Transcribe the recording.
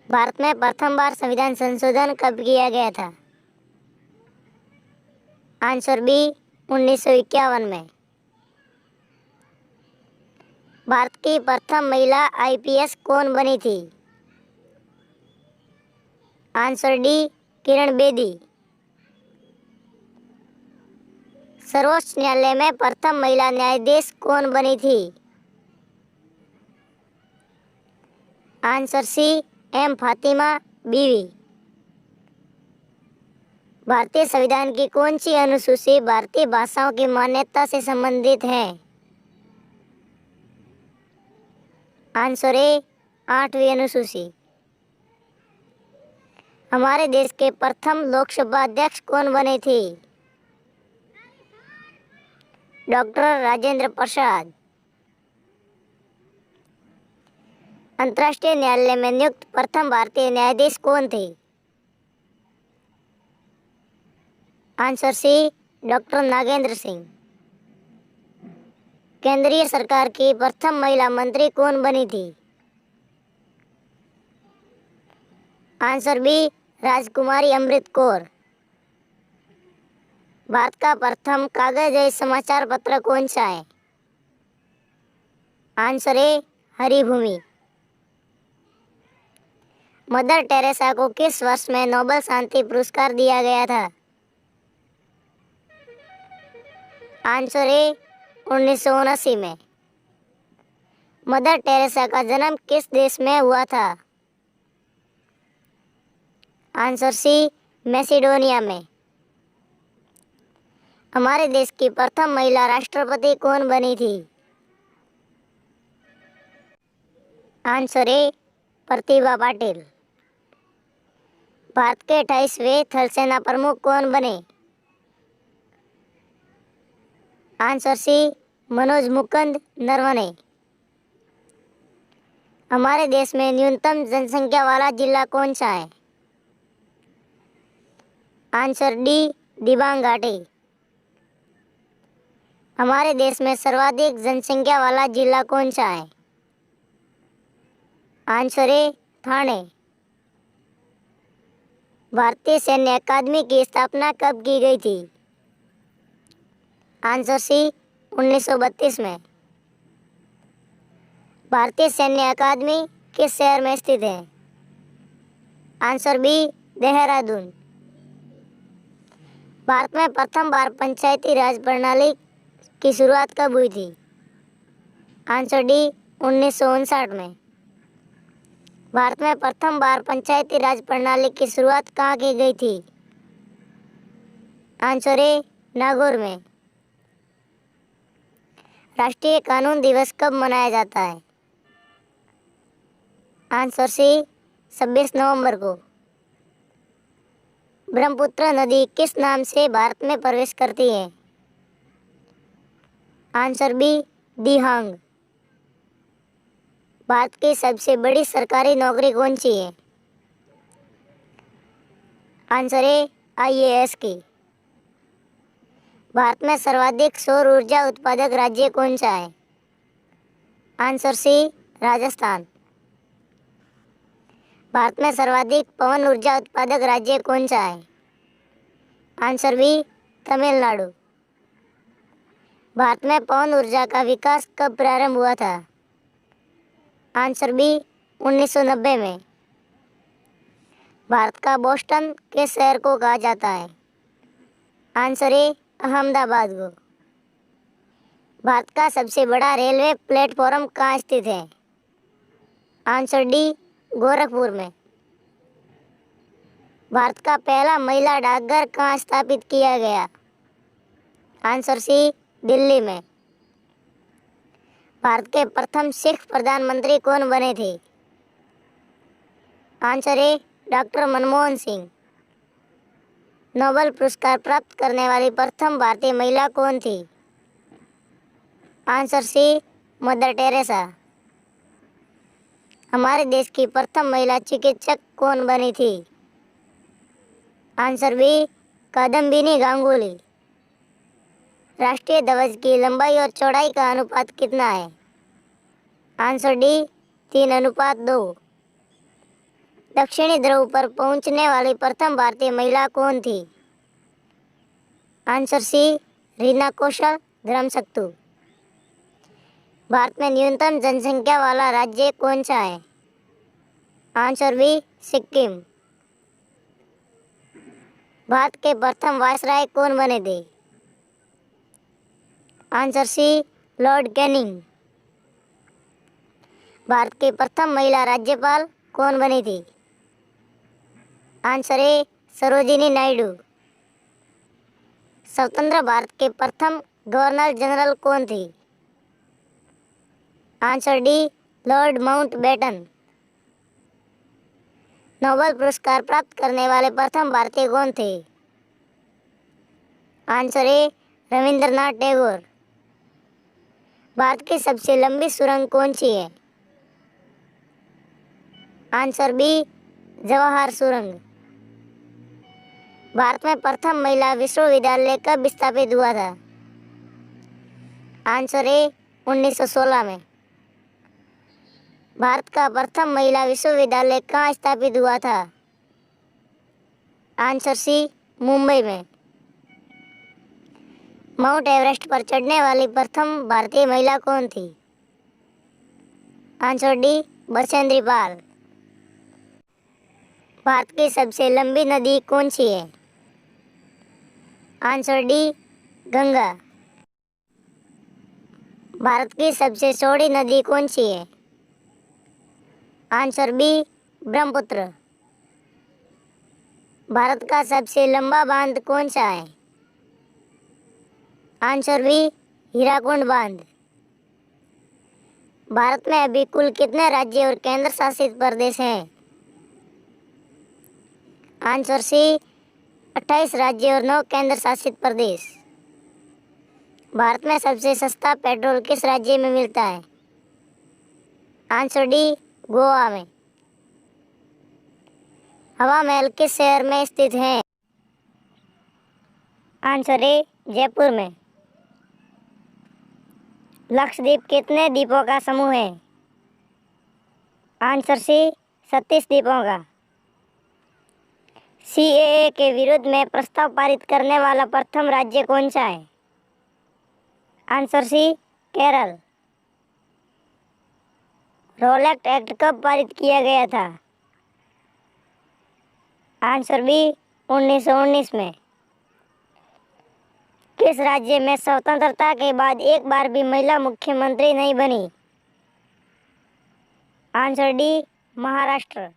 भारत में प्रथम बार संविधान संशोधन कब किया गया था? आंसर बी 1951 में। भारत की प्रथम महिला आईपीएस कौन बनी थी? Answer D Kiran Bedi. सर्वोच्च न्यायालय में प्रथम महिला न्यायाधीश कौन बनी थी? आंसर सी एम फातिमा बीवी। भारतीय संविधान की कौन सी अनुसूची भारतीय भाषाओं की मान्यता से संबंधित है? आंसर ए 8वीं अनुसूची। हमारे देश के प्रथम लोकसभा अध्यक्ष कौन बने थे? डॉक्टर राजेंद्र प्रसाद। अंतर्राष्ट्रीय न्यायालय में नियुक्त प्रथम भारतीय न्यायाधीश कौन थे? Answer C doctor Nagendra Singh. केंद्रीय सरकार की प्रथम महिला मंत्री कौन बनी थी? आंसर बी राजकुमारी अमृत कौर। भारत का प्रथम कागज समाचार पत्र कौन सा है? Answer A Haribhoomi. Mother Teresa को किस वर्ष में नोबेल शांति पुरस्कार दिया गया था? आंसर ए 1979 में। मदर टेरेसा का जन्म किस देश में हुआ था? आंसर सी मैसेडोनिया में। हमारे देश की प्रथम महिला राष्ट्रपति कौन बनी थी? Answer A Pratibha Patil. भारत के 28वें थल सेना प्रमुख कौन बने? Answer C Manoj Mukund Naravane. हमारे देश में न्यूनतम जनसंख्या वाला जिला कौन सा है? आंसर डी दिबांग घाटी। हमारे देश में सर्वाधिक जनसंख्या वाला जिला कौन सा है? Answer A Thane. भारतीय सैन्य अकादमी की स्थापना कब की गई थी? आंसर सी 1932 में। भारतीय सैन्य अकादमी किस शहर में स्थित है? Answer B Dehradun. भारत में प्रथम बार पंचायती राज प्रणाली की शुरुआत कब हुई थी? आंसर डी 1959 में। भारत में प्रथम बार पंचायती राज प्रणाली की शुरुआत कहाँ की गई थी? आंसर ए नागौर में। राष्ट्रीय कानून दिवस कब मनाया जाता है? आंसर सी 26 नवंबर को। ब्रह्मपुत्र नदी किस नाम से भारत में प्रवेश करती है? आंसर बी दिहांग। भारत की सबसे बड़ी सरकारी नौकरी कौन सी है? आंसर ए आईएएस की। भारत में सर्वाधिक सौर ऊर्जा उत्पादक राज्य कौन सा है? आंसर सी राजस्थान। भारत में सर्वाधिक पवन ऊर्जा उत्पादक राज्य कौन सा है? Answer B Tamil Nadu. भारत में पवन ऊर्जा का विकास कब प्रारंभ हुआ था? आंसर बी 1990 में। भारत का बोस्टन किस शहर को कहा जाता है? आंसर ए अहमदाबाद को। भारत का सबसे बड़ा रेलवे प्लेटफॉर्म कहाँ स्थित है? आंसर डी गोरखपुर में। भारत का पहला महिला डाकघर कहाँ स्थापित किया गया? आंसर सी दिल्ली में। भारत के प्रथम सिख प्रधानमंत्री कौन बने थे? Answer A doctor Manmohan Singh. Nobel पुरस्कार प्राप्त करने वाली प्रथम भारतीय महिला कौन थी? Answer C Mother Teresa. हमारे देश की प्रथम महिला चिकित्सक कौन बनी थी? Answer B Kadambini Ganguly. राष्ट्रीय ध्वज की लंबाई और चौड़ाई का अनुपात कितना है? Answer D 3:2। दक्षिणी ध्रुव पर पहुंचने वाली प्रथम भारतीय महिला कौन थी? आंसर सी, रीना कौशल धर्मशक्तु। भारत में न्यूनतम जनसंख्या वाला राज्य कौन सा है? Answer B, Sikkim. भारत के प्रथम वायसराय कौन बने थे? Answer C, Lord Canning. Bharat की प्रथम महिला राज्यपाल कौन बनी थी? Answer A, Sarojini Naidu. स्वतंत्र भारत के प्रथम गवर्नर जनरल कौन थी? Answer D, Lord Mountbatten. Nobel पुरस्कार प्राप्त करने वाले प्रथम भारतीय कौन थे? Answer A, Rabindranath Tagore. भारत की सबसे लंबी सुरंग कौन सी है? आंसर बी, जवाहर सुरंग। भारत में प्रथम महिला विश्वविद्यालय कब स्थापित हुआ था? आंसर ए, 1916 में। भारत का प्रथम महिला विश्वविद्यालय कहाँ स्थापित हुआ था? आंसर सी, मुंबई में। माउंट एवरेस्ट पर चढ़ने वाली प्रथम भारतीय महिला कौन थी? Answer D, Bachendri Pal. भारत की सबसे लंबी नदी कौन सी है? Answer D, Ganga. भारत की सबसे चौड़ी नदी कौन सी है? Answer B, Brahmaputra. भारत का सबसे लंबा बांध कौन सा है? आंसर बी, हीराकुंड बांध। भारत में अभी कुल कितने राज्य और केंद्र शासित प्रदेश हैं? आंसर सी, 28 राज्य और 9 केंद्र शासित प्रदेश। भारत में सबसे सस्ता पेट्रोल किस राज्य में मिलता है? आंसर डी, गोवा में। हवा महल किस शहर में स्थित है? आंसर ए, जयपुर में। लक्षद्वीप कितने द्वीपों का समूह है? आंसर सी, 36 द्वीपों का। सीएए के विरोध में प्रस्ताव पारित करने वाला प्रथम राज्य कौन सा है? Answer C, Kerala. Rowlatt Act कब पारित किया गया था? आंसर बी, 1919 में। किस राज्य में स्वतंत्रता के बाद एक बार भी महिला मुख्यमंत्री नहीं बनी? Answer D, Maharashtra.